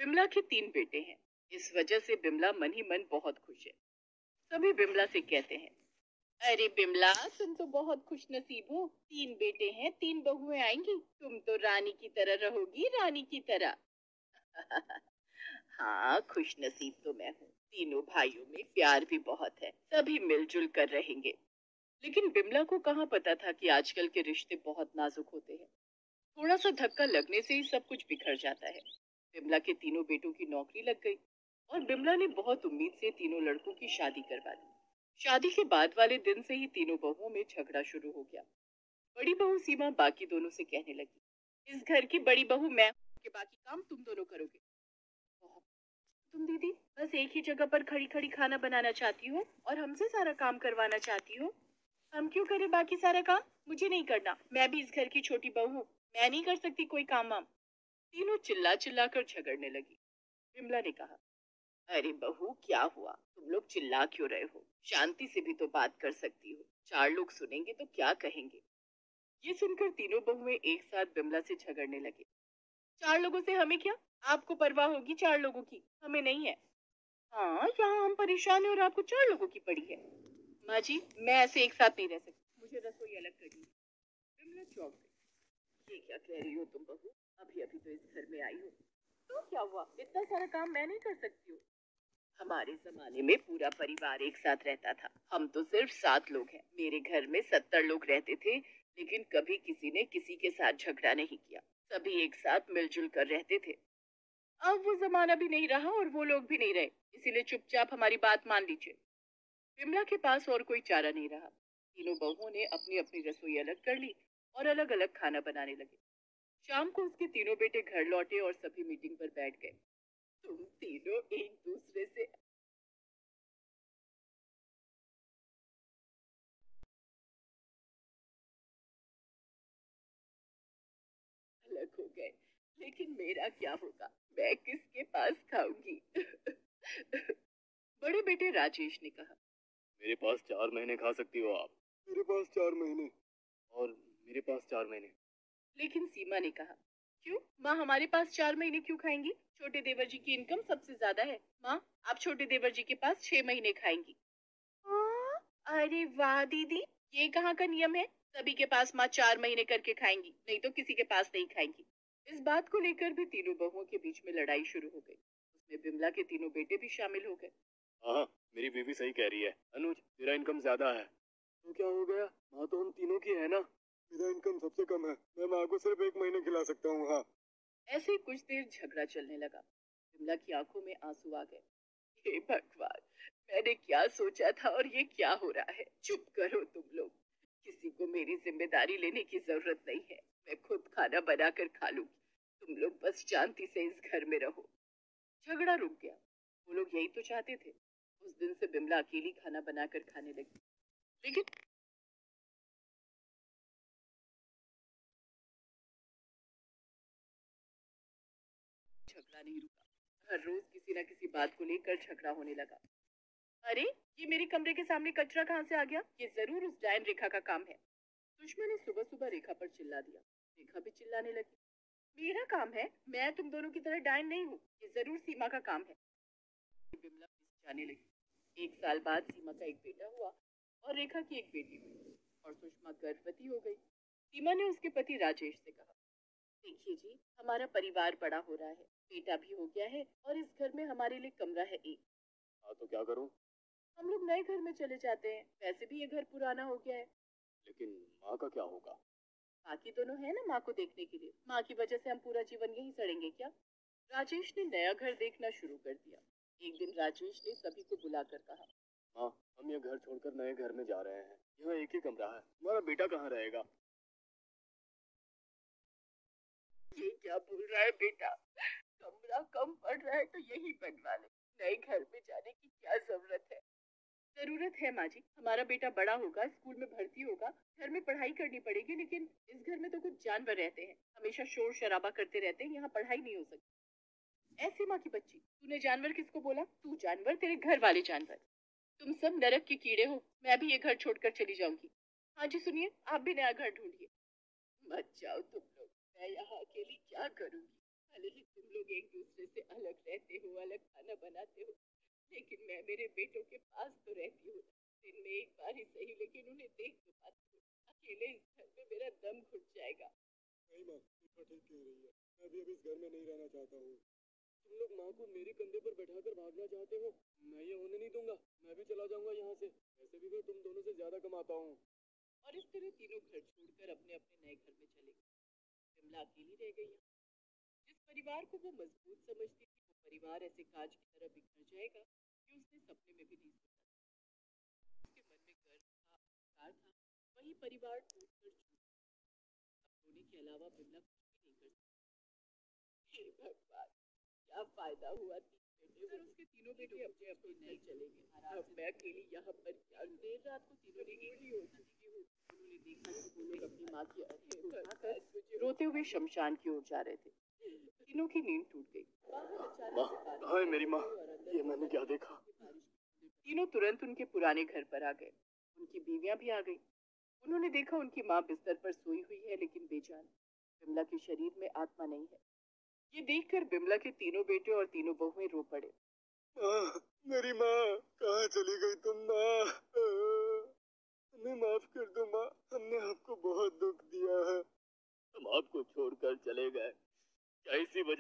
बिमला के 3 बेटे हैं। इस वजह से बिमला मन ही मन बहुत खुश है। सभी बिमला से कहते हैं, अरे बिमला, तुम तो बहुत खुश नसीब हो। 3 बेटे हैं, 3 बहुएं आएंगी, तुम तो रानी की तरह रहोगी, रानी की तरह। हाँ, खुश नसीब तो मैं हूँ। तीनों भाइयों में प्यार भी बहुत है, सभी मिलजुल कर रहेंगे। लेकिन बिमला को कहाँ पता था कि आजकल के रिश्ते बहुत नाजुक होते हैं। थोड़ा सा धक्का लगने से ही सब कुछ बिखर जाता है। बिमला के 3 बेटों की नौकरी लग गई और बिमला ने बहुत उम्मीद से तीनों लड़कों की शादी करवा दी। शादी के बाद वाले दिन से ही तीनों बहुओं में झगड़ा शुरू हो गया। बड़ी बहू सीमा बाकी दोनों से कहने लगी, इस घर की बड़ी बहू मैं हूँ, के बाकी काम तुम दोनों करोगे। तुम दीदी बस एक ही जगह पर खड़ी खड़ी खाना बनाना चाहती हो और हमसे सारा काम करवाना चाहती हो। हम क्यों करें बाकी सारा काम? मुझे नहीं करना, मैं भी इस घर की छोटी बहू हूँ, मैं नहीं कर सकती कोई काम वाम। तीनों चिल्ला चिल्ला कर झगड़ने लगी। विमला ने कहा, अरे बहू, क्या हुआ? तुम लोग चिल्ला क्यों रहे हो? शांति से भी तो बात कर सकती हो। 4 लोग सुनेंगे तो क्या कहेंगे? ये सुनकर तीनों बहुएं एक साथ बिमला से झगड़ने लगे। 4 लोगों से हमें क्या? आपको परवाह होगी 4 लोगों की, हमें नहीं है। हाँ, यहाँ हम परेशान हैं और आपको 4 लोगों की पड़ी है। माँ जी, मैं ऐसे एक साथ नहीं रह सकती, मुझे रसोई अलग करनी है। विमला चौंक गई। ये क्या कह रही हो तुम बहू? अभी अभी तो इस घर में आई हो, तो क्या हुआ? इतना सारा काम मैं नहीं कर सकती हूँ? हमारे जमाने में पूरा परिवार एक साथ रहता था। हम तो सिर्फ 7 लोग हैं। मेरे घर में 70 लोग रहते थे, लेकिन कभी किसी ने किसी के साथ झगड़ा नहीं किया। सभी एक साथ मिलजुल कर रहते थे। अब वो जमाना भी नहीं रहा और वो लोग भी नहीं रहे, इसीलिए चुपचाप हमारी बात मान लीजिए। विमला के पास और कोई चारा नहीं रहा। तीनों बहुओं ने अपनी अपनी रसोई अलग कर ली और अलग अलग खाना बनाने लगे। शाम को उसके 3 बेटे घर लौटे और सभी मीटिंग पर बैठ गए। तुम तीनों एक दूसरे से अलग हो गए, लेकिन मेरा क्या होगा? मैं किसके पास खाऊंगी? बड़े बेटे राजेश ने कहा, मेरे पास 4 महीने खा सकती हो आप। मेरे पास 4 महीने। और मेरे पास 4 महीने। लेकिन सीमा ने कहा, क्यों माँ, हमारे पास 4 महीने क्यों खाएंगी? छोटे देवर जी की इनकम सबसे ज्यादा है। माँ, आप छोटे देवर जी के पास 6 महीने खाएंगी। हाँ? अरे वाह दीदी, ये कहाँ का नियम है? सभी के पास माँ 4 महीने करके खाएंगी, नहीं तो किसी के पास नहीं खाएंगी। इस बात को लेकर भी तीनों बहुओं के बीच में लड़ाई शुरू हो गई। उसमें बिमला के 3 बेटे भी शामिल हो गए। हाँ, मेरी बीवी सही कह रही है। अनुज, तेरा इनकम ज्यादा है तो क्या हो गया? माँ तो हम तीनों की है ना। मेरा इनकम सबसे कम है, मैं माँ को सिर्फ 1 महीने खिला सकता हूँ। हाँ। ऐसे ही कुछ देर झगड़ा चलने लगा। बिमला की आंखों में आंसू आ गए। हे भगवान, मैंने क्या सोचा था और ये क्या हो रहा है? चुप करो तुम लोग। किसी को मेरी जिम्मेदारी लेने की जरूरत नहीं है। मैं खुद खाना बनाकर खा लूंगी। तुम लोग बस शांति से इस घर में रहो। झगड़ा रुक गया। वो लोग यही तो चाहते थे। उस दिन से बिमला अकेली खाना बनाकर खाने लगी। लेकिन झगड़ा नहीं रुका। हर रोज किसी न किसी बात को लेकर झगड़ा होने लगा। अरे, ये मेरे कमरे के सामने कचरा कहाँ से आ गया? ये जरूर उस डायन रेखा का काम है। सुषमा ने सुबह सुबह रेखा पर चिल्ला दिया। रेखा भी चिल्लाने लगी, मेरा काम है? मैं तुम दोनों की तरह डायन नहीं हूँ, ये जरूर सीमा का काम है। बिमला जाने लगी। 1 साल बाद सीमा का एक बेटा हुआ और रेखा की एक बेटी हुई और सुषमा गर्भवती हो गई। सीमा ने उसके पति राजेश से कहा, देखिए जी, हमारा परिवार बड़ा हो रहा है, बेटा भी हो गया है और इस घर में हमारे लिए कमरा है एक। हाँ, तो क्या करूँ? हम लोग नए घर में चले जाते हैं, वैसे भी ये घर पुराना हो गया है। लेकिन माँ का क्या होगा? बाकी दोनों है ना माँ को देखने के लिए। माँ की वजह से हम पूरा जीवन यहीं सड़ेंगे क्या? राजेश ने नया घर देखना शुरू कर दिया। एक दिन राजेश ने सभी को बुलाकर कहा, माँ, हम ये घर छोड़कर नए घर में जा रहे हैं। यहाँ एक ही कमरा है, हमारा बेटा कहाँ रहेगा? ये क्या बोल रहा है बेटा? कमरा कम पड़ रहा है तो यही बनवा ले। नए घर में जाने की क्या जरूरत है? जरूरत है माँ जी, हमारा बेटा बड़ा होगा, स्कूल में भर्ती होगा, घर में पढ़ाई करनी पड़ेगी। लेकिन इस घर में तो कुछ जानवर रहते हैं, हमेशा शोर शराबा करते रहते हैं, यहाँ पढ़ाई नहीं हो सकती। ऐसी माँ की बच्ची, तूने जानवर किसको बोला? तू जानवर, तेरे घर वाले जानवर। तुम सब नरक के कीड़े हो। मैं भी ये घर छोड़कर चली जाऊंगी। हाँ जी सुनिए, आप भी नया घर ढूंढिए। मत जाओ तुम लोग, मैं यहाँ अकेली क्या करूंगी? भले ही तुम लोग एक दूसरे से अलग अलग रहते हो, अलग खाना बनाते हो, लेकिन मैं मेरे बेटों के पास तो रहती हूँ। दिन में एक बार ही सही, लेकिन उन्हें देख तो पाती हूँ। अकेले इस घर में मेरा दम घुट जाएगा। नहीं माँ, शिल्पा ठीक कह रही है। मैं भी अब इस घर में नहीं रहना चाहता हूँ। तुम लोग माँ को मेरे कंधे पर बैठाकर भागना चाहते हो। मैं ये होने नहीं दूंगा। मैं भी चला जाऊंगा यहाँ से। वैसे भी मैं तुम दोनों से ज्यादा कमाता हूँ। और इस तरह तीनों घर छोड़कर अपने अपने नए घर में चले गए। विमला अकेली रह गई यहाँ। जिस परिवार को वो मजबूत समझती थी, वो परिवार ऐसे कांच की तरह बिखर जाएगा कि उसने सपने में भी नहीं सोचा था। उसके मन में गर्व था, अहंकार था। वही परिवार टूटकर छूट गया। अब रोने के अलावा विमला कुछ भी नहीं कर सकती। हे भगवान, क्या फायदा हुआ? तीन बेटे और उसके तीनों बेटे अपने अपने नए चले गए। अब मैं अकेली यहाँ पर क्या? देर रात को तीनों बूढ़ी हो चुकी हूँ। उन्होंने देखा कि वो लोग अपनी माँ की अर्थी उठाकर रोते हुए शमशान की ओर जा रहे थे। तीनों की नींद टूट गई। माँ, कहाँ है मेरी माँ? ये मैंने क्या देखा? तीनों तुरंत उनके पुराने घर पर आ गए। उनकी बीवियां भी आ गई। उन्होंने देखा उनकी माँ बिस्तर पर सोई हुई है, लेकिन बेजान। बिमला के शरीर में आत्मा नहीं है। ये देखकर बिमला के तीनों बेटे और तीनों बहुएं रो पड़े। माँ, मेरी माँ, कहाँ चली गई तुम माँ? हमें माफ कर दो माँ, हमने आपको बहुत दुख दिया है। हम आपको छोड़कर चले गए। क्या इसी वजह